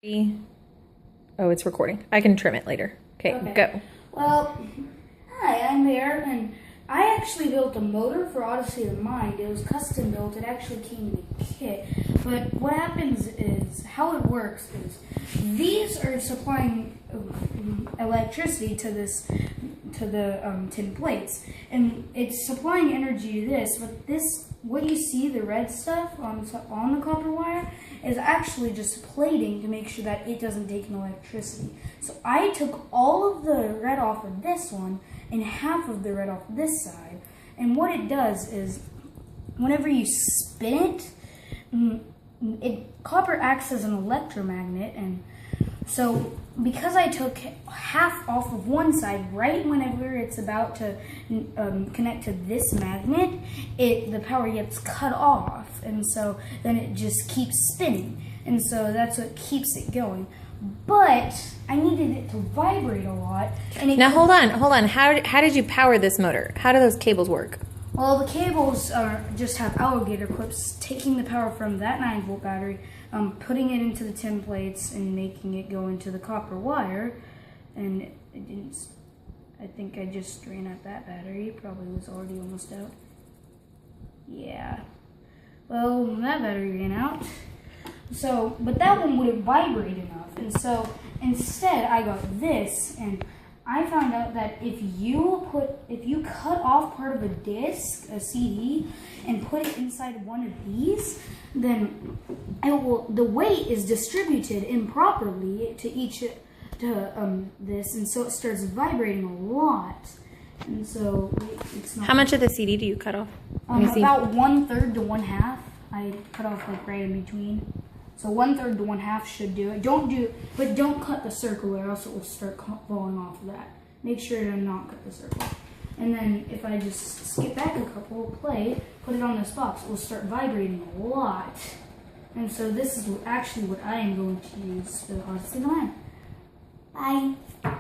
Oh, it's recording. I can trim it later. Okay, go. Well, hi, I'm Bear, and I actually built a motor for Odyssey of the Mind. It was custom built. It actually came in a kit. But what happens is, how it works is, these are supplying electricity to the tin plates, and it's supplying energy to this. But this, what you see, the red stuff on the copper wire, is actually just plating to make sure that it doesn't take in electricity. So I took all of the red off of this one and half of the red off this side. And what it does is, whenever you spin it, copper acts as an electromagnet, and so because I took half off of one side, right whenever it's about to connect to this magnet, the power gets cut off, and so then it just keeps spinning, and so that's what keeps it going. But I needed it to vibrate a lot. And Now hold on. How did you power this motor? How do those cables work? Well, the cables just have alligator clips taking the power from that 9-volt battery, putting it into the tin plates and making it go into the copper wire. And it didn't. I think I just ran out that battery. It probably was already almost out. Yeah. Well, that battery ran out. So, but that one wouldn't vibrate enough, and so instead I got this, and I found out that if you cut off part of a disc, a CD, and put it inside one of these, then the weight is distributed improperly to this, and so it starts vibrating a lot. And so it's not. How much of the CD do you cut off? About 1/3 to 1/2. I cut off like right in between. So 1/3 to 1/2 should do it. But don't cut the circle, or else it will start falling off of that. Make sure to not cut the circle. And then if I just skip back a couple, put it on this box, it will start vibrating a lot. And so this is actually what I am going to use for the Odyssey of the Mind. Bye.